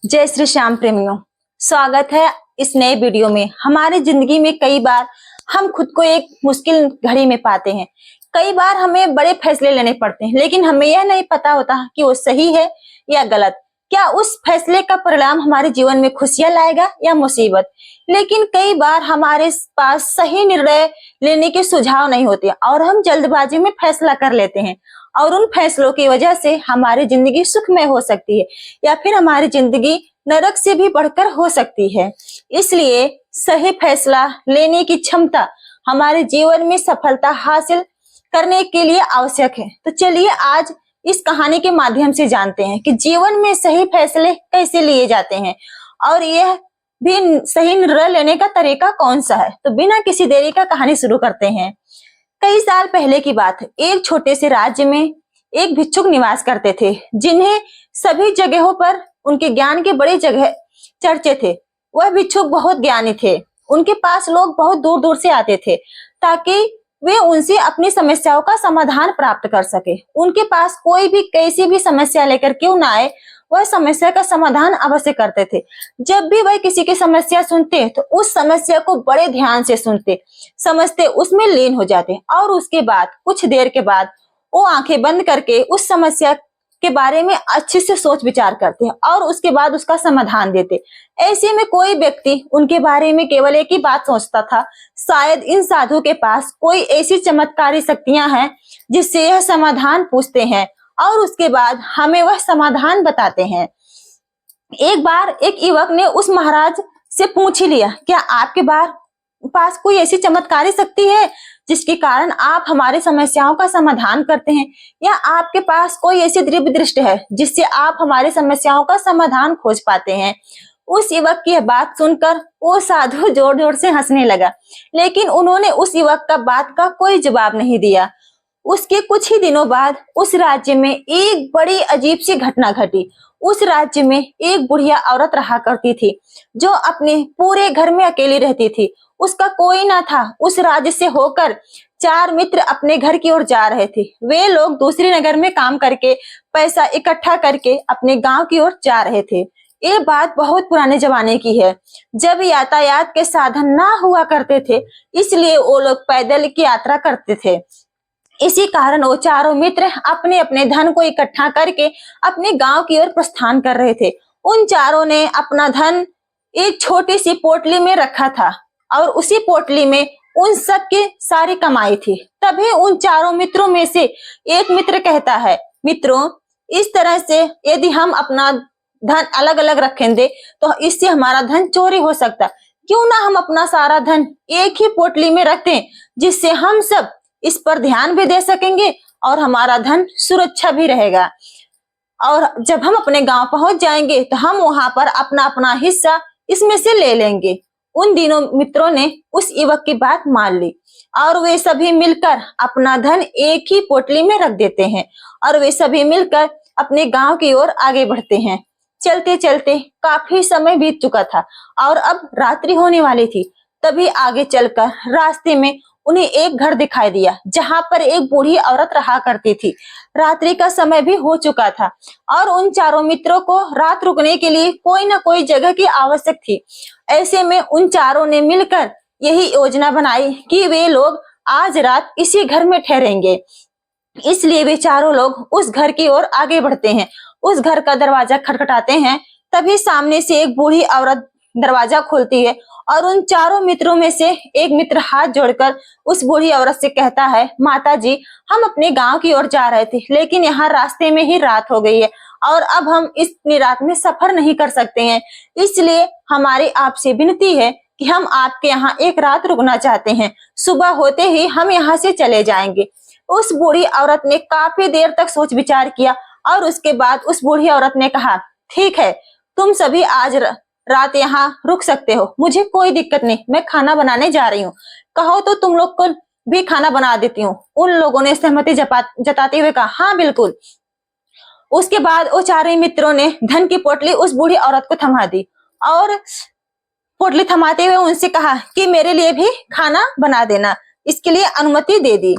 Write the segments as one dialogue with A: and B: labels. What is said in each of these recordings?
A: जय श्री श्याम प्रेमियों, स्वागत है इस नए वीडियो में। हमारी जिंदगी में कई बार हम खुद को एक मुश्किल घड़ी में पाते हैं। कई बार हमें बड़े फैसले लेने पड़ते हैं, लेकिन हमें यह नहीं पता होता कि वो सही है या गलत। क्या उस फैसले का परिणाम हमारे जीवन में खुशियां लाएगा या मुसीबत। लेकिन कई बार हमारे पास सही निर्णय लेने के सुझाव नहीं होते और हम जल्दबाजी में फैसला कर लेते हैं, और उन फैसलों की वजह से हमारी जिंदगी सुखमय हो सकती है या फिर हमारी जिंदगी नरक से भी बढ़कर हो सकती है। इसलिए सही फैसला लेने की क्षमता हमारे जीवन में सफलता हासिल करने के लिए आवश्यक है। तो चलिए आज इस कहानी के माध्यम से जानते हैं कि जीवन में सही फैसले कैसे लिए जाते हैं और यह भी सही निर्णय लेने का तरीका कौन सा है। तो बिना किसी देरी का कहानी शुरू करते हैं। कई साल पहले की बात है। एक छोटे से राज्य में एक भिक्षुक निवास करते थे, जिन्हें सभी जगहों पर उनके ज्ञान के बड़े जगह चर्चे थे। वह भिक्षुक बहुत ज्ञानी थे। उनके पास लोग बहुत दूर दूर से आते थे ताकि वे उनसे अपनी समस्याओं का समाधान प्राप्त कर सके। उनके पास कोई भी कैसी भी समस्या लेकर क्यों ना आए, वह समस्या का समाधान अवश्य करते थे। जब भी वह किसी की समस्या सुनते तो उस समस्या को बड़े ध्यान से सुनते, समझते, उसमें लीन हो जाते और उसके बाद कुछ देर के बाद वो आंखें बंद करके उस समस्या के बारे में अच्छे से सोच विचार करते और उसके बाद उसका समाधान देते। ऐसे में कोई व्यक्ति उनके बारे में केवल एक ही बात सोचता था, शायद इन साधु के पास कोई ऐसी चमत्कारी शक्तियां हैं जिससे यह समाधान पूछते हैं और उसके बाद हमें वह समाधान बताते हैं। एक बार एक युवक ने उस महाराज से पूछ ही लिया, क्या आपके पास कोई ऐसी चमत्कारी शक्ति है जिसके कारण आप हमारी समस्याओं का समाधान करते हैं, या आपके पास कोई ऐसी दिव्य दृष्टि है जिससे आप हमारी समस्याओं का समाधान खोज पाते हैं। उस युवक की बात सुनकर वो साधु जोर जोर से हंसने लगा, लेकिन उन्होंने उस युवक का बात का कोई जवाब नहीं दिया। उसके कुछ ही दिनों बाद उस राज्य में एक बड़ी अजीब सी घटना घटी। उस राज्य में एक बुढ़िया औरत रहा करती थी जो अपने पूरे घर में अकेली रहती थी। उसका कोई ना था। उस राज्य से होकर 4 मित्र अपने घर की ओर जा रहे थे। वे लोग दूसरे नगर में काम करके पैसा इकट्ठा करके अपने गांव की ओर जा रहे थे। ये बात बहुत पुराने जमाने की है, जब यातायात के साधन ना हुआ करते थे, इसलिए वो लोग पैदल की यात्रा करते थे। इसी कारण वो चारों मित्र अपने अपने धन को इकट्ठा करके अपने गांव की ओर प्रस्थान कर रहे थे। उन चारों ने अपना धन एक छोटी सी पोटली में रखा था और उसी पोटली में उन सब की सारी कमाई थी। तभी उन चारों मित्रों में से एक मित्र कहता है, मित्रों, इस तरह से यदि हम अपना धन अलग अलग रखेंगे तो इससे हमारा धन चोरी हो सकता। क्यों ना हम अपना सारा धन एक ही पोटली में रख दें, जिससे हम सब इस पर ध्यान भी दे सकेंगे और हमारा धन सुरक्षा भी रहेगा। और जब हम अपने गांव पहुंच जाएंगे तो हम वहां पर अपना अपना हिस्सा इसमें से ले लेंगे। उन दिनों मित्रों ने उस युवक की बात मान ली और वे सभी मिलकर अपना धन एक ही पोटली में रख देते हैं और वे सभी मिलकर अपने गांव की ओर आगे बढ़ते हैं। चलते चलते काफी समय बीत चुका था और अब रात्रि होने वाली थी। तभी आगे चलकर रास्ते में उन्हें एक घर दिखाई दिया जहां पर एक बूढ़ी औरत रहा करती थी। रात्रि का समय भी हो चुका था और उन चारों मित्रों को रात रुकने के लिए कोई ना कोई जगह की आवश्यक थी। ऐसे में उन चारों ने मिलकर यही योजना बनाई कि वे लोग आज रात इसी घर में ठहरेंगे। इसलिए वे चारों लोग उस घर की ओर आगे बढ़ते हैं। उस घर का दरवाजा खटखटाते हैं। तभी सामने से एक बूढ़ी औरत दरवाजा खोलती है और उन चारों मित्रों में से एक मित्र हाथ जोड़कर उस बूढ़ी औरत से कहता है, माता जी, हम अपने गांव की ओर जा रहे थे, लेकिन यहाँ रास्ते में ही रात हो गई है और अब हम इतनी रात में सफर नहीं कर सकते हैं। इसलिए हमारी आपसे विनती है कि हम आपके यहाँ एक रात रुकना चाहते हैं। सुबह होते ही हम यहाँ से चले जाएंगे। उस बूढ़ी औरत ने काफी देर तक सोच विचार किया और उसके बाद उस बूढ़ी औरत ने कहा, ठीक है, तुम सभी आज रात यहाँ रुक सकते हो, मुझे कोई दिक्कत नहीं, मैं खाना बनाने जा रही हूँ। कहो तो तुम लोग को भी खाना बना देती हूँ। उन लोगों ने सहमति जताते हुए कहा, हाँ बिल्कुल। उसके बाद वो चारों मित्रों ने धन की पोटली उस बूढ़ी औरत को थमा दी और पोटली थमाते हुए उनसे कहा कि मेरे लिए भी खाना बना देना, इसके लिए अनुमति दे दी।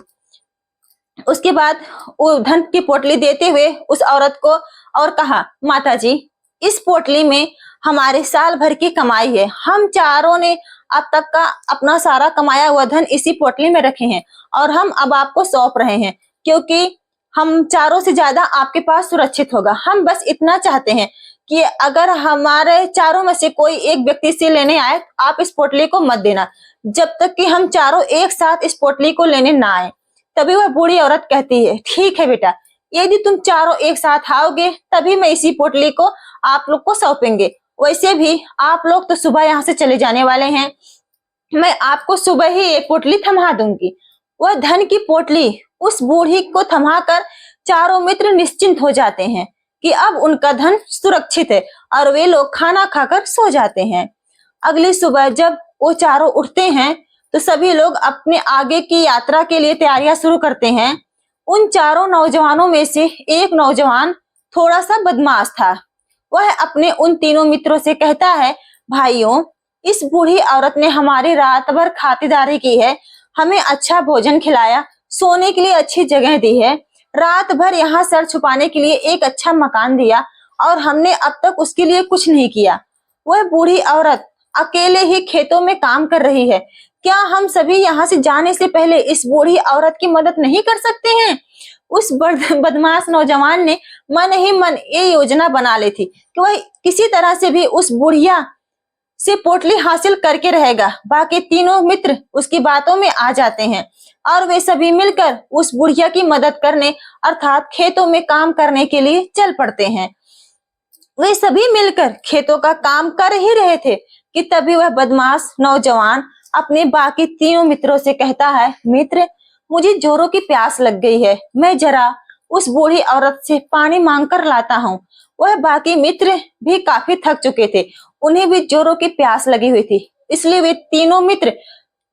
A: उसके बाद वो धन की पोटली देते हुए उस औरत को और कहा, माता जी, इस पोटली में हमारे साल भर की कमाई है। हम चारों ने अब तक का अपना सारा कमाया हुआ धन इसी पोटली में रखे हैं और हम अब आपको सौंप रहे हैं, क्योंकि हम चारों से ज्यादा आपके पास सुरक्षित होगा। हम बस इतना चाहते हैं कि अगर हमारे चारों में से कोई एक व्यक्ति से लेने आए, आप इस पोटली को मत देना जब तक कि हम चारों एक साथ इस पोटली को लेने ना आए। तभी वह बूढ़ी औरत कहती है, ठीक है बेटा, यदि तुम चारों एक साथ आओगे तभी मैं इसी पोटली को आप लोग को सौंपेंगे। वैसे भी आप लोग तो सुबह यहाँ से चले जाने वाले हैं, मैं आपको सुबह ही एक पोटली थमा दूंगी। वह धन की पोटली उस बूढ़ी को थमाकर चारों मित्र निश्चिंत हो जाते हैं कि अब उनका धन सुरक्षित है और वे लोग खाना खाकर सो जाते हैं। अगली सुबह जब वो चारों उठते हैं तो सभी लोग अपने आगे की यात्रा के लिए तैयारियां शुरू करते हैं। उन चारों नौजवानों में से एक नौजवान थोड़ा सा बदमाश था। वह अपने उन तीनों मित्रों से कहता है, भाइयों, इस बूढ़ी औरत ने हमारी रात भर खातिरदारी की है, हमें अच्छा भोजन खिलाया, सोने के लिए अच्छी जगह दी है, रात भर यहाँ सर छुपाने के लिए एक अच्छा मकान दिया और हमने अब तक उसके लिए कुछ नहीं किया। वह बूढ़ी औरत अकेले ही खेतों में काम कर रही है। क्या हम सभी यहाँ से जाने से पहले इस बूढ़ी औरत की मदद नहीं कर सकते हैं? उस बदमाश नौजवान ने मन ही मन ये योजना बना ली थी कि वह किसी तरह से भी उस बुढ़िया से पोटली हासिल करके रहेगा। बाकी तीनों मित्र उसकी बातों में आ जाते हैं और वे सभी मिलकर उस बुढ़िया की मदद करने अर्थात खेतों में काम करने के लिए चल पड़ते हैं। वे सभी मिलकर खेतों का काम कर ही रहे थे कि तभी वह बदमाश नौजवान अपने बाकी तीनों मित्रों से कहता है, मित्र, मुझे जोरों की प्यास लग गई है, मैं जरा उस बूढ़ी औरत से पानी मांग कर लाता हूँ। वह बाकी मित्र भी काफी थक चुके थे, उन्हें भी जोरों की प्यास लगी हुई थी, इसलिए वे तीनों मित्र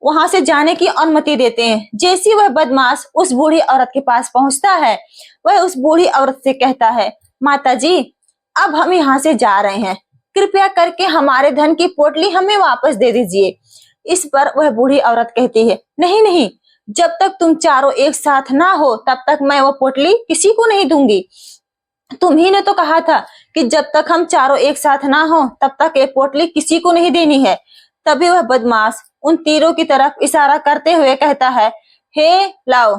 A: वहां से जाने की अनुमति देते हैं। जैसे वह बदमाश उस बूढ़ी औरत के पास पहुंचता है, वह उस बूढ़ी औरत से कहता है, माता जी, अब हम यहाँ से जा रहे हैं, कृपया करके हमारे धन की पोटली हमें वापस दे दीजिए। इस पर वह बूढ़ी औरत कहती है, नहीं नहीं, जब तक तुम चारों एक साथ ना हो तब तक मैं वो पोटली किसी को नहीं दूंगी। तुम्ही ने तो कहा था कि जब तक हम चारों एक साथ ना हो तब तक ये पोटली किसी को नहीं देनी है। तभी वह बदमाश उन तीनों की तरफ इशारा करते हुए कहता है, हे लाओ।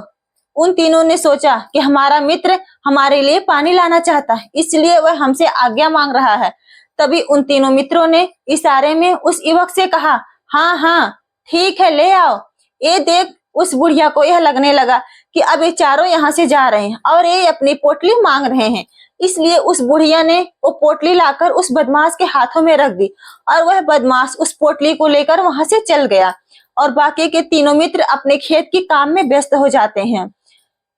A: उन तीनों ने सोचा कि हमारा मित्र हमारे लिए पानी लाना चाहता है, इसलिए वह हमसे आज्ञा मांग रहा है। तभी उन तीनों मित्रों ने इशारे में उस युवक से कहा, हाँ हाँ ठीक है, ले आओ। ये देख उस बुढ़िया को यह लगने लगा कि अब ये चारों यहाँ से जा रहे हैं और ये अपनी पोटली मांग रहे हैं, इसलिए उस बुढ़िया ने वो पोटली लाकर उस बदमाश के हाथों में रख दी और वह बदमाश उस पोटली को लेकर वहां से चल गया और बाकी के तीनों मित्र अपने खेत के काम में व्यस्त हो जाते हैं।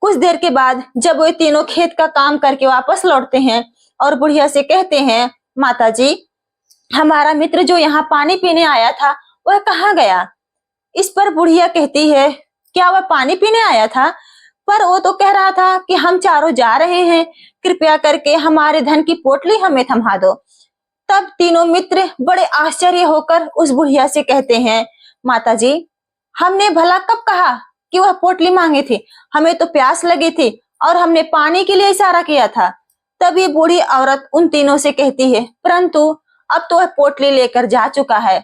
A: कुछ देर के बाद जब वे तीनों खेत का काम करके वापस लौटते हैं और बुढ़िया से कहते हैं, माता जी, हमारा मित्र जो यहाँ पानी पीने आया था वह कहाँ गया? इस पर बुढ़िया कहती है, क्या वह पानी पीने आया था? पर वो तो कह रहा था कि हम चारों जा रहे हैं, कृपया करके हमारे धन की पोटली हमें थमा दो। तब तीनों मित्र बड़े आश्चर्य होकर उस बुढ़िया से कहते हैं, माता जी, हमने भला कब कहा कि वह पोटली मांगी थी? हमें तो प्यास लगी थी और हमने पानी के लिए इशारा किया था। तभी बूढ़ी औरत उन तीनों से कहती है, परंतु अब तो वह पोटली लेकर जा चुका है।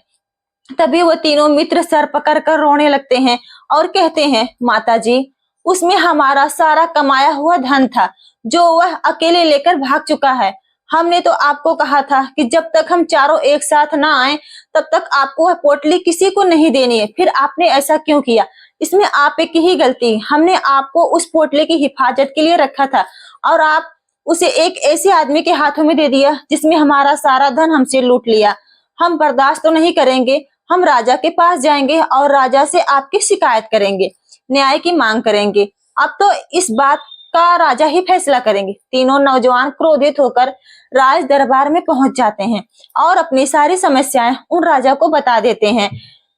A: तभी वो तीनों मित्र सर पकड़कर रोने लगते हैं और कहते हैं, माता जी, उसमें हमारा सारा कमाया हुआ धन था जो वह अकेले लेकर भाग चुका है। हमने तो आपको कहा था कि जब तक हम चारों एक साथ ना आए तब तक आपको वह पोटली किसी को नहीं देनी है, फिर आपने ऐसा क्यों किया? इसमें आप की ही गलती। हमने आपको उस पोटली की हिफाजत के लिए रखा था और आप उसे एक ऐसे आदमी के हाथों में दे दिया जिसमें हमारा सारा धन हमसे लूट लिया। हम बर्दाश्त तो नहीं करेंगे, हम राजा के पास जाएंगे और राजा से आपकी शिकायत करेंगे, न्याय की मांग करेंगे। अब तो इस बात का राजा ही फैसला करेंगे। तीनों नौजवान क्रोधित होकर राज दरबार में पहुंच जाते हैं और अपनी सारी समस्याएं उन राजा को बता देते हैं।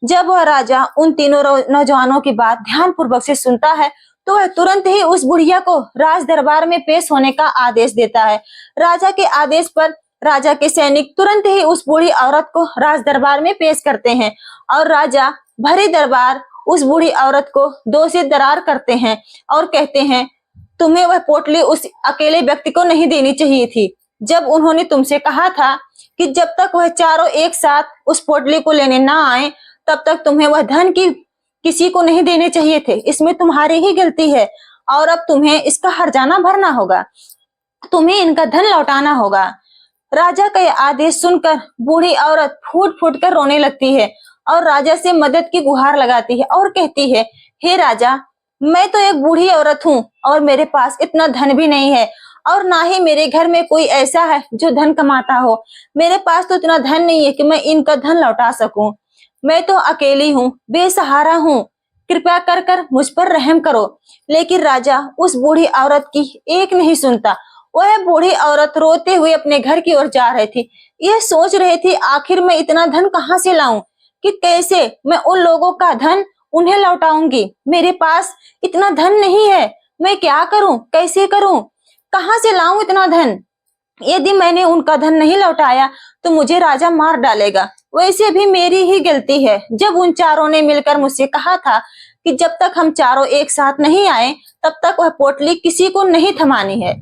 A: जब वह राजा उन तीनों नौजवानों की बात ध्यानपूर्वक से सुनता है तो वह तुरंत ही उस बुढ़िया को राज दरबार में पेश होने का आदेश देता है। राजा के आदेश पर राजा के सैनिक तुरंत ही उस बूढ़ी औरत को राज दरबार में पेश करते हैं और राजा भरे दरबार उस बूढ़ी औरत को दोषी करार करते हैं और कहते हैं, तुम्हें वह पोटली उस अकेले व्यक्ति को नहीं देनी चाहिए थी जब उन्होंने तुमसे कहा था कि जब तक वह चारों एक साथ उस पोटली को लेने ना आए तब तक तुम्हें वह धन की किसी को नहीं देने चाहिए थे। इसमें तुम्हारी ही गलती है और अब तुम्हें इसका हर्जाना भरना होगा, तुम्हें इनका धन लौटाना होगा। राजा का यह आदेश सुनकर बूढ़ी औरत फूट फूट कर रोने लगती है और राजा से मदद की गुहार लगाती है और कहती है, हे राजा, मैं तो एक बूढ़ी औरत हूँ और मेरे पास इतना धन भी नहीं है और ना ही मेरे घर में कोई ऐसा है जो धन कमाता हो। मेरे पास तो इतना धन नहीं है कि मैं इनका धन लौटा सकूं। मैं तो अकेली हूँ, बेसहारा हूँ, कृपया कर कर मुझ पर रहम करो। लेकिन राजा उस बूढ़ी औरत की एक नहीं सुनता। वह बूढ़ी औरत रोते हुए अपने घर की ओर जा रही थी। यह सोच रही थी आखिर मैं इतना धन कहाँ से लाऊं, कि कैसे मैं उन लोगों का धन उन्हें लौटाऊंगी। मेरे पास इतना धन नहीं है, मैं क्या करूं, कैसे करूं, कहाँ से लाऊं इतना धन। यदि मैंने उनका धन नहीं लौटाया तो मुझे राजा मार डालेगा। वैसे भी मेरी ही गलती है। जब उन चारों ने मिलकर मुझसे कहा था कि जब तक हम चारों एक साथ नहीं आए तब तक वह पोटली किसी को नहीं थमानी है,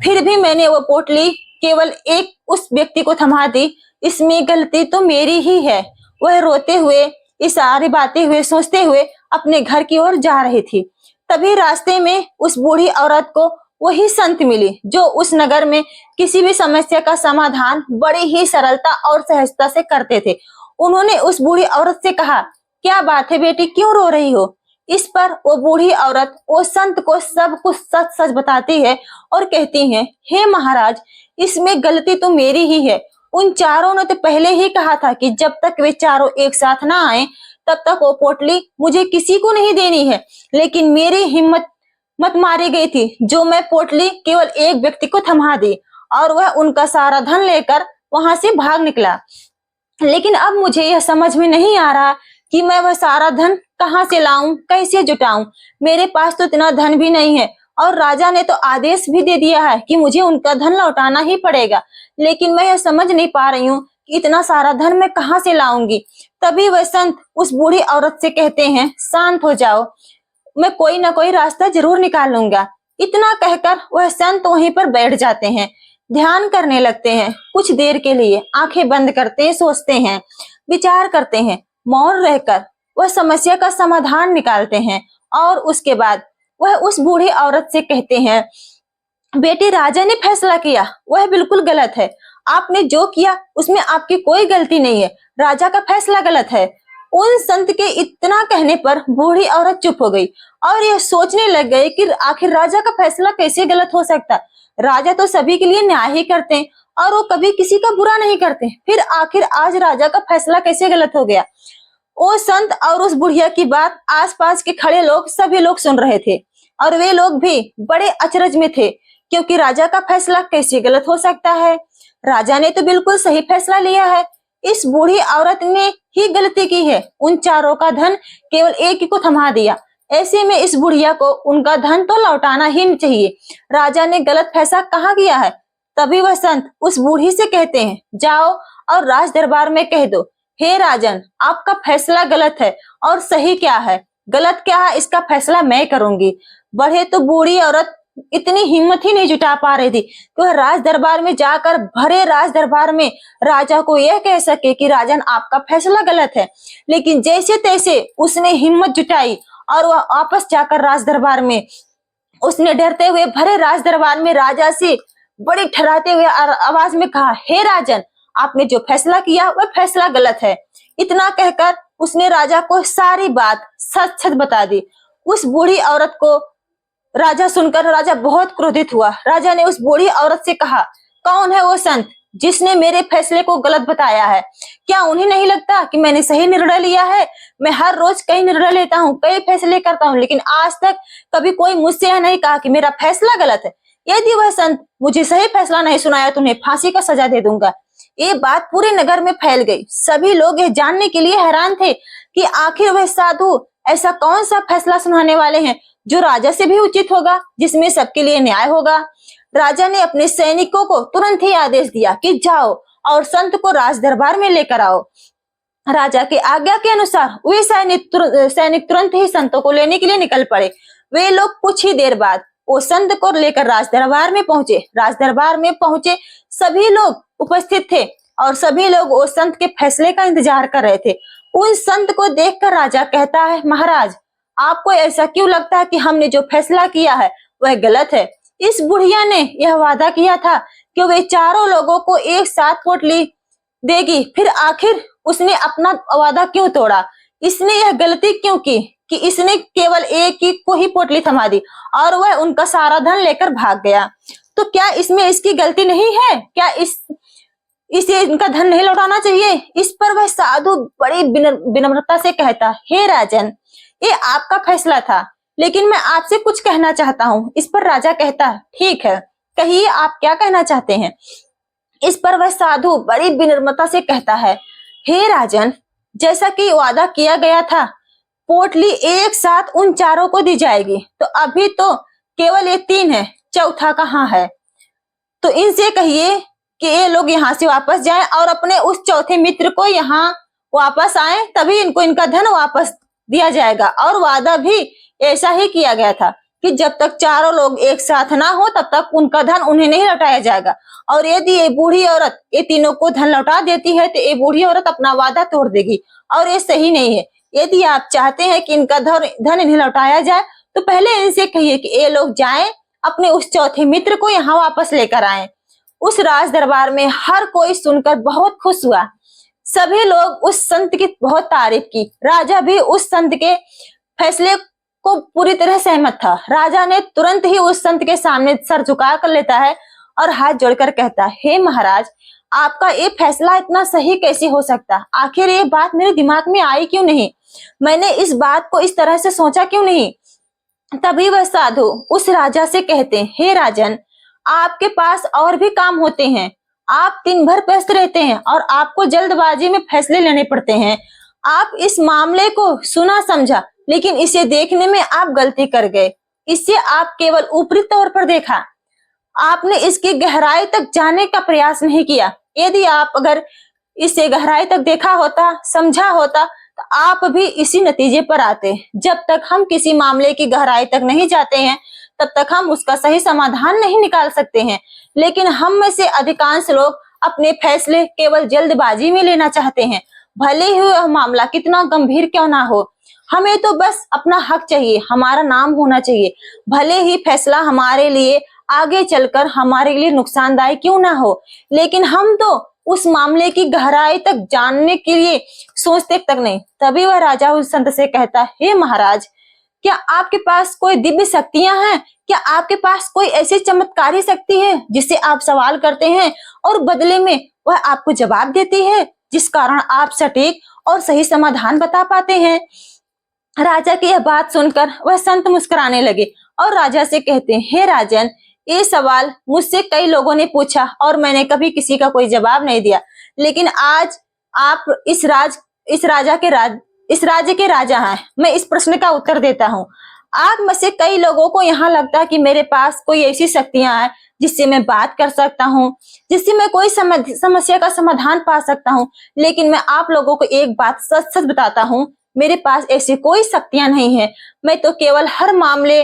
A: फिर भी मैंने वो पोटली केवल एक उस व्यक्ति को थमा दी। इसमें गलती तो मेरी ही है। वह रोते हुए, इस सारी बातें हुए सोचते हुए अपने घर की ओर जा रही थी। तभी रास्ते में उस बूढ़ी औरत को वही संत मिली जो उस नगर में किसी भी समस्या का समाधान बड़ी ही सरलता और सहजता से करते थे। उन्होंने उस बूढ़ी औरत से कहा, क्या बात है बेटी, क्यों रो रही हो। इस पर वो बूढ़ी औरत वो संत को सब कुछ सच सच बताती है और कहती है, हे महाराज, इसमें गलती तो मेरी ही है। उन चारों ने तो पहले ही कहा था कि जब तक वे चारों एक साथ ना आए तब तक वो पोटली मुझे किसी को नहीं देनी है। लेकिन मेरी हिम्मत मत मारी गई थी जो मैं पोटली केवल एक व्यक्ति को थमा दी और वह उनका सारा धन लेकर वहां से भाग निकला। लेकिन अब मुझे यह समझ में नहीं आ रहा कि मैं वह सारा धन कहाँ से लाऊं, कैसे जुटाऊं। मेरे पास तो इतना धन भी नहीं है और राजा ने तो आदेश भी दे दिया है कि मुझे उनका धन लौटाना ही पड़ेगा। लेकिन मैं यह समझ नहीं पा रही हूँ कि इतना सारा धन मैं कहाँ से लाऊंगी। तभी वह संत उस बूढ़ी औरत से कहते हैं, शांत हो जाओ, मैं कोई ना कोई रास्ता जरूर निकाल लूंगा। इतना कहकर वह संत वहीं पर बैठ जाते हैं, ध्यान करने लगते हैं। कुछ देर के लिए आंखें बंद करते हैं, सोचते हैं, विचार करते हैं। मौन रहकर वह समस्या का समाधान निकालते हैं और उसके बाद वह उस बूढ़ी औरत से कहते हैं, बेटी, राजा ने फैसला किया वह बिल्कुल गलत है। आपने जो किया उसमें आपकी कोई गलती नहीं है, राजा का फैसला गलत है। उन संत के इतना कहने पर बूढ़ी औरत चुप हो गई और यह सोचने लग गई कि आखिर राजा का फैसला कैसे गलत हो सकता। राजा तो सभी के लिए न्याय ही करते हैं और वो कभी किसी का बुरा नहीं करते, फिर आखिर आज राजा का फैसला कैसे गलत हो गया। वो संत और उस बुढ़िया की बात आसपास के खड़े लोग सभी लोग सुन रहे थे और वे लोग भी बड़े अचरज में थे, क्योंकि राजा का फैसला कैसे गलत हो सकता है। राजा ने तो बिल्कुल सही फैसला लिया है। इस बूढ़ी औरत ने ही गलती की है, उन चारों का धन केवल एक ही को थमा दिया। ऐसे में इस बुढ़िया को उनका धन तो लौटाना ही चाहिए। राजा ने गलत फैसला कहाँ किया है। तभी वह संत उस बूढ़ी से कहते हैं, जाओ और राज दरबार में कह दो, हे राजन, आपका फैसला गलत है और सही क्या है, गलत क्या है, इसका फैसला मैं करूंगी। बढ़े तो बूढ़ी औरत इतनी हिम्मत ही नहीं जुटा पा रही थी कि वह राज दरबार में जाकर भरे राज दरबार में राजा को यह कह सके कि राजन, आपका फैसला गलत है। लेकिन जैसे तैसे उसने हिम्मत जुटाई और वह वापस जाकर राज दरबार में उसने डरते हुए भरे राज दरबार में राजा से बड़ी ठहराते हुए आवाज में कहा, हे राजन, आपने जो फैसला किया वह फैसला गलत है। इतना कहकर उसने राजा को सारी बात सच सच बता दी। उस बूढ़ी औरत को राजा सुनकर राजा बहुत क्रोधित हुआ। राजा ने उस बूढ़ी औरत से कहा, कौन है वो संत जिसने मेरे फैसले को गलत बताया है। क्या उन्हें नहीं लगता कि मैंने सही निर्णय लिया है। मैं हर रोज कई निर्णय लेता हूँ, कई फैसले करता हूँ, लेकिन आज तक कभी कोई मुझसे यह नहीं कहा कि मेरा फैसला गलत है। यदि वह संत मुझे सही फैसला नहीं सुनाया तो उन्हें फांसी का सजा दे दूंगा। ये बात पूरे नगर में फैल गई। सभी लोग यह जानने के लिए हैरान थे कि आखिर वह साधु ऐसा कौन सा फैसला सुनाने वाले हैं जो राजा से भी उचित होगा, जिसमें सबके लिए न्याय होगा। राजा ने अपने सैनिकों को तुरंत ही आदेश दिया कि जाओ और संत को राज दरबार में लेकर आओ। राजा की आज्ञा के अनुसार वे सैनिक तुरंत ही संतों को लेने के लिए निकल पड़े। वे लोग कुछ ही देर बाद वो संत को लेकर राज दरबार में पहुंचे। राज दरबार में पहुंचे, सभी लोग उपस्थित थे और सभी लोग वो संत के फैसले का इंतजार कर रहे थे। उन संत को देखकर राजा कहता है, महाराज आपको ऐसा क्यों लगता है कि हमने जो फैसला किया है वह गलत है? इस बुढ़िया ने यह वादा किया था कि वे चारों लोगों को एक साथ पोटली देगी, फिर आखिर उसने अपना वादा क्यों तोड़ा? इसने यह गलती क्यों की कि इसने केवल एक ही को ही पोटली थमा दी और वह उनका सारा धन लेकर भाग गया? तो क्या इसमें इसकी गलती नहीं है? क्या इसे इनका धन नहीं लौटाना चाहिए? इस पर वह साधु बड़ी विनम्रता से कहता, हे राजन, ये आपका फैसला था, लेकिन मैं आपसे कुछ कहना चाहता हूँ। इस पर राजा कहता, ठीक है, कहिए आप क्या कहना चाहते हैं? इस पर वह साधु बड़ी विनम्रता से कहता है, हे राजन, जैसा कि वादा किया गया था, पोटली एक साथ उन चारों को दी जाएगी, तो अभी तो केवल ये 3 है, चौथा कहाँ है? तो इनसे कहिए कि ये लोग यहाँ से वापस जाएं और अपने उस चौथे मित्र को यहाँ वापस आए, तभी इनको इनका धन वापस दिया जाएगा। और वादा भी ऐसा ही किया गया था कि जब तक चारों लोग एक साथ ना हो तब तक उनका धन उन्हें नहीं लौटाया जाएगा। और यदि ये बूढ़ी औरत ये तीनों को धन लौटा देती है तो ये बूढ़ी औरत अपना वादा तोड़ देगी और ये सही नहीं है। यदि आप चाहते हैं कि इनका धन इन्हें लौटाया जाए तो पहले इनसे कहिए कि ये लोग जाएं, अपने उस चौथे मित्र को यहाँ वापस लेकर आए। उस राज दरबार में हर कोई सुनकर बहुत खुश हुआ। सभी लोग उस संत की बहुत तारीफ की। राजा भी उस संत के फैसले को पूरी तरह सहमत था। राजा ने तुरंत ही उस संत के सामने सर झुका कर लेता है और हाथ जोड़कर कहता, हे महाराज, आपका ये फैसला इतना सही कैसे हो सकता? आखिर ये बात मेरे दिमाग में आई क्यों नहीं? मैंने इस बात को इस तरह से सोचा क्यों नहीं? तभी वह साधु उस राजा से कहते, हे राजन, आपके पास और भी काम होते हैं, आप दिन भर व्यस्त रहते हैं और आपको जल्दबाजी में फैसले लेने पड़ते हैं। आप इस मामले को सुना समझा, लेकिन इसे देखने में आप गलती कर गए। इसे आप केवल ऊपरी तौर पर देखा, आपने इसकी गहराई तक जाने का प्रयास नहीं किया। यदि आप अगर इसे गहराई तक देखा होता, समझा होता, तो आप भी इसी नतीजे पर आते। जब तक हम किसी मामले की गहराई तक नहीं जाते हैं तब तक हम उसका सही समाधान नहीं निकाल सकते हैं। लेकिन हम में से अधिकांश लोग अपने फैसले केवल जल्दबाजी में लेना चाहते हैं, भले ही वह मामला कितना गंभीर क्यों ना हो। हमें तो बस अपना हक चाहिए, हमारा नाम होना चाहिए, भले ही फैसला हमारे लिए आगे चलकर हमारे लिए नुकसानदायक क्यों ना हो। लेकिन हम तो उस मामले की गहराई तक जानने के लिए सोचते तक नहीं। तभी वह राजा उस संत से कहता, हे महाराज, क्या आपके पास कोई दिव्य शक्तियां हैं? क्या आपके पास कोई ऐसी चमत्कारी शक्ति है जिससे आप सवाल करते हैं और बदले में वह आपको जवाब देती है, जिस कारण आप सटीक और सही समाधान बता पाते हैं? राजा की यह बात सुनकर वह संत मुस्कुराने लगे और राजा से कहते, हे राजन, ये सवाल मुझसे कई लोगों ने पूछा और मैंने कभी किसी का कोई जवाब नहीं दिया, लेकिन आज आप इस राज्य के राजा हैं। मैं इस प्रश्न का उत्तर देता हूँ। आप में से कई लोगों को यहाँ लगता है कि मेरे पास कोई ऐसी शक्तियां हैं जिससे मैं बात कर सकता हूँ, जिससे मैं कोई समस्या का समाधान पा सकता हूँ। लेकिन मैं आप लोगों को एक बात सच सच बताता हूँ, मेरे पास ऐसी कोई शक्तियां नहीं है। मैं तो केवल हर मामले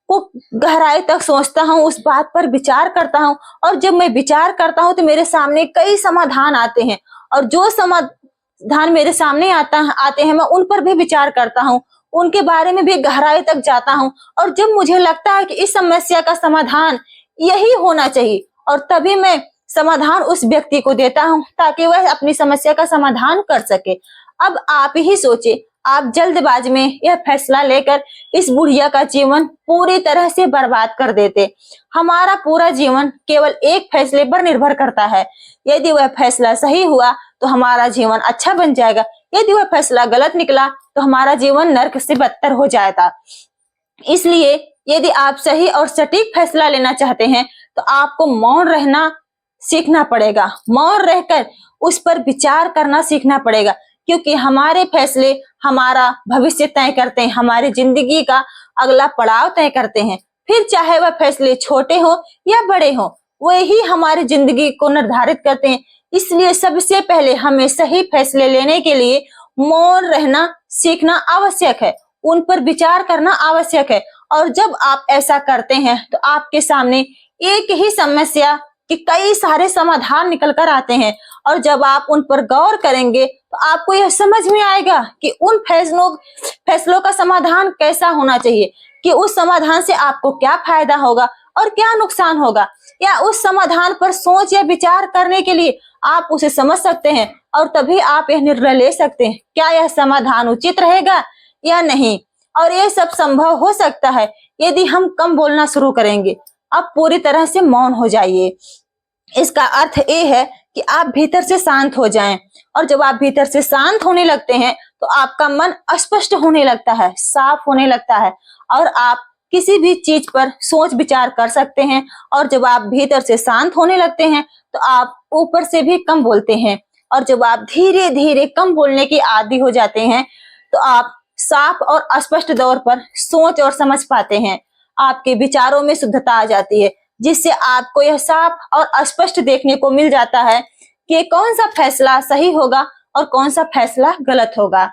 A: को गहराई तक सोचता हूँ, उस बात पर विचार करता हूँ, और जब मैं विचार करता हूँ तो मेरे सामने कई समाधान आते हैं, और जो समाधान मेरे सामने आते हैं मैं उन पर भी विचार करता हूँ, उनके बारे में भी गहराई तक जाता हूँ, और जब मुझे लगता है कि इस समस्या का समाधान यही होना चाहिए, और तभी मैं समाधान उस व्यक्ति को देता हूँ ताकि वह अपनी समस्या का समाधान कर सके। अब आप ही सोचिए, आप जल्दबाजी में यह फैसला लेकर इस बुढ़िया का जीवन पूरी तरह से बर्बाद कर देते। हमारा पूरा जीवन केवल एक फैसले पर निर्भर करता है। यदि वह फैसला सही हुआ तो हमारा जीवन अच्छा बन जाएगा, यदि वह फैसला गलत निकला तो हमारा जीवन नर्क से बदतर हो जाएगा। इसलिए यदि आप सही और सटीक फैसला लेना चाहते हैं तो आपको मौन रहना सीखना पड़ेगा, मौन रहकर उस पर विचार करना सीखना पड़ेगा, क्योंकि हमारे फैसले हमारा भविष्य तय करते हैं, हमारी जिंदगी का अगला पड़ाव तय करते हैं। फिर चाहे वह फैसले छोटे हो या बड़े हो, वही हमारी जिंदगी को निर्धारित करते हैं। इसलिए सबसे पहले हमें सही फैसले लेने के लिए मौन रहना सीखना आवश्यक है, उन पर विचार करना आवश्यक है, और जब आप ऐसा करते हैं तो आपके सामने एक ही समस्या के कई सारे समाधान निकल कर आते हैं। और जब आप उन पर गौर करेंगे तो आपको यह समझ में आएगा कि उन फैसलों का समाधान कैसा होना चाहिए, कि उस समाधान से आपको क्या फायदा होगा और क्या नुकसान होगा, या उस समाधान पर सोच या विचार करने के लिए आप उसे समझ सकते हैं और तभी आप यह निर्णय ले सकते हैं क्या यह समाधान उचित रहेगा या नहीं। और यह सब संभव हो सकता है यदि हम कम बोलना शुरू करेंगे। अब पूरी तरह से मौन हो जाइए। इसका अर्थ ये है कि आप भीतर से शांत हो जाएं। और जब आप भीतर से शांत होने लगते हैं तो आपका मन स्पष्ट होने लगता है, साफ होने लगता है और आप किसी भी चीज पर सोच विचार कर सकते हैं। और जब आप भीतर से शांत होने लगते हैं तो आप ऊपर से भी कम बोलते हैं। और जब आप धीरे धीरे कम बोलने की आदी हो जाते हैं तो आप साफ और स्पष्ट तौर पर सोच और समझ पाते हैं। आपके विचारों में शुद्धता आ जाती है, जिससे आपको यह साफ और स्पष्ट देखने को मिल जाता है कि कौन सा फैसला सही होगा और कौन सा फैसला गलत होगा।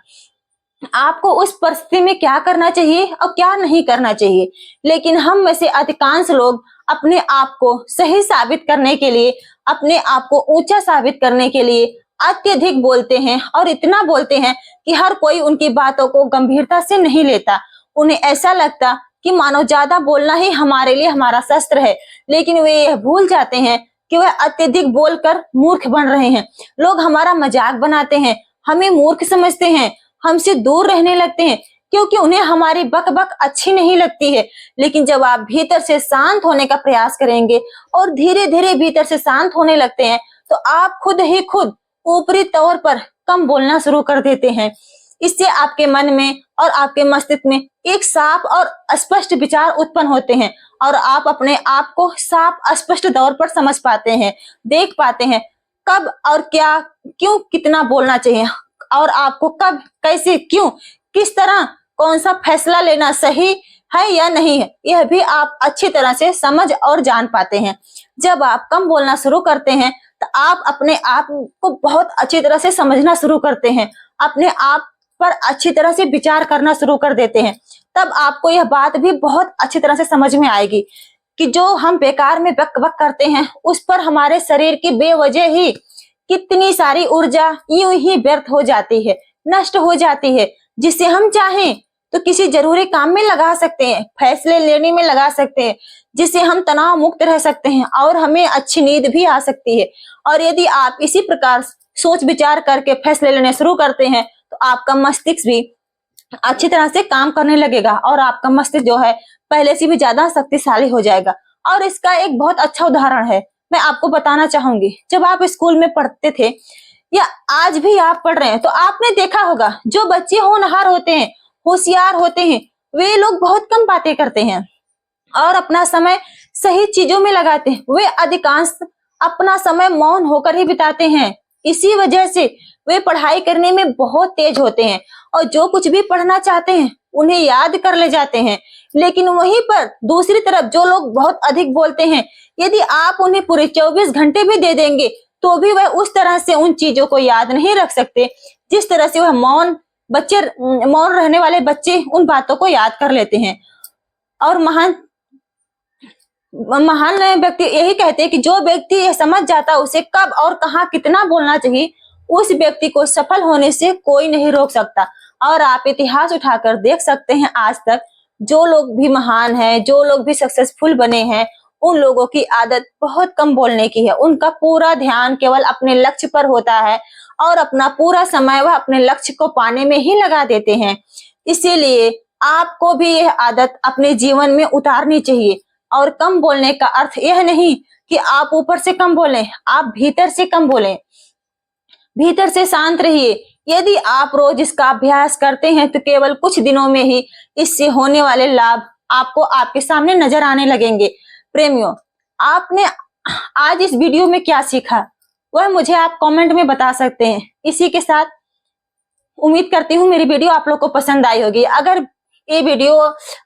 A: आपको उस परिस्थिति में क्या करना चाहिए और क्या नहीं करना चाहिए। लेकिन हम में से अधिकांश लोग अपने आप को सही साबित करने के लिए, अपने आप को ऊंचा साबित करने के लिए अत्यधिक बोलते हैं और इतना बोलते हैं कि हर कोई उनकी बातों को गंभीरता से नहीं लेता। उन्हें ऐसा लगता कि मानो ज्यादा बोलना ही हमारे लिए हमारा शस्त्र है। लेकिन वे यह भूल जाते हैं कि वह अत्यधिक बोलकर मूर्ख बन रहे हैं। लोग हमारा मजाक बनाते हैं, हमें मूर्ख समझते हैं, हमसे दूर रहने लगते हैं क्योंकि उन्हें हमारी बकबक अच्छी नहीं लगती है। लेकिन जब आप भीतर से शांत होने का प्रयास करेंगे और धीरे धीरे भीतर से शांत होने लगते हैं तो आप खुद ही खुद ऊपरी तौर पर कम बोलना शुरू कर देते हैं। इससे आपके मन में और आपके मस्तिष्क में एक साफ और स्पष्ट विचार उत्पन्न होते हैं और आप अपने आप को साफ स्पष्ट तौर पर समझ पाते हैं, देख पाते हैं कब और क्या, क्यों, कितना बोलना चाहिए और आपको कब, कैसे, क्यों, किस तरह, कौन सा फैसला लेना सही है या नहीं है, यह भी आप अच्छी तरह से समझ और जान पाते हैं। जब आप कम बोलना शुरू करते हैं तो आप अपने आप को बहुत अच्छी तरह से समझना शुरू करते हैं, अपने आप पर अच्छी तरह से विचार करना शुरू कर देते हैं। तब आपको यह बात भी बहुत अच्छी तरह से समझ में आएगी कि जो हम बेकार में बक बक करते हैं उस पर हमारे शरीर की बेवजह ही कितनी सारी ऊर्जा यूं ही व्यर्थ हो जाती है, नष्ट हो जाती है, जिसे हम चाहें तो किसी जरूरी काम में लगा सकते हैं, फैसले लेने में लगा सकते हैं, जिससे हम तनाव मुक्त रह सकते हैं और हमें अच्छी नींद भी आ सकती है। और यदि आप इसी प्रकार सोच विचार करके फैसले लेने शुरू करते हैं तो आपका मस्तिष्क भी अच्छी तरह से काम करने लगेगा और आपका मस्तिष्क जो है पहले से भी ज्यादा शक्तिशाली हो जाएगा। और इसका एक बहुत अच्छा उदाहरण है, मैं आपको बताना चाहूंगी। जब आप स्कूल में पढ़ते थे या आज भी आप पढ़ रहे हैं तो आपने देखा होगा जो बच्चे होनहार होते हैं, होशियार होते हैं, वे लोग बहुत कम बातें करते हैं और अपना समय सही चीजों में लगाते हैं। वे अधिकांश अपना समय मौन होकर ही बिताते हैं। इसी वजह से वे पढ़ाई करने में बहुत तेज होते हैं और जो कुछ भी पढ़ना चाहते हैं उन्हें याद कर ले जाते हैं। लेकिन वहीं पर दूसरी तरफ जो लोग बहुत अधिक बोलते हैं, यदि आप उन्हें पूरे 24 घंटे भी दे देंगे तो भी वह उस तरह से उन चीजों को याद नहीं रख सकते जिस तरह से वह मौन रहने वाले बच्चे उन बातों को याद कर लेते हैं। और महान व्यक्ति यही कहते हैं कि जो व्यक्ति यह समझ जाता है उसे कब और कहां कितना बोलना चाहिए, उस व्यक्ति को सफल होने से कोई नहीं रोक सकता। और आप इतिहास उठाकर देख सकते हैं, आज तक जो लोग भी महान हैं, जो लोग भी सक्सेसफुल बने हैं, उन लोगों की आदत बहुत कम बोलने की है। उनका पूरा ध्यान केवल अपने लक्ष्य पर होता है और अपना पूरा समय वह अपने लक्ष्य को पाने में ही लगा देते हैं। इसीलिए आपको भी यह आदत अपने जीवन में उतारनी चाहिए। और कम बोलने का अर्थ यह नहीं कि आप ऊपर से कम बोलें, आप भीतर से कम बोलें, भीतर से शांत रहिए। यदि आप रोज इसका अभ्यास करते हैं तो केवल कुछ दिनों में ही इससे होने वाले लाभ आपको आपके सामने नजर आने लगेंगे। प्रेमियों, आपने आज इस वीडियो में क्या सीखा वह मुझे आप कमेंट में बता सकते हैं। इसी के साथ उम्मीद करती हूँ मेरी वीडियो आप लोग को पसंद आई होगी। अगर ये वीडियो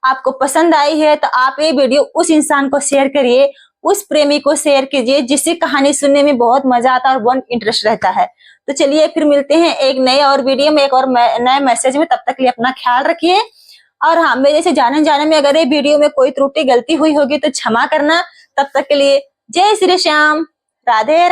A: आपको पसंद आई है तो आप ये वीडियो उस इंसान को शेयर करिए, उस प्रेमी को शेयर कीजिए जिससे कहानी सुनने में बहुत मजा आता है और बहुत इंटरेस्ट रहता है। तो चलिए फिर मिलते हैं एक नए और वीडियो में, एक और नए मैसेज में। तब तक के लिए अपना ख्याल रखिए और हाँ, मेरे से जाने जाने में अगर ये वीडियो में कोई त्रुटि गलती हुई होगी तो क्षमा करना। तब तक के लिए जय श्री श्याम, राधे।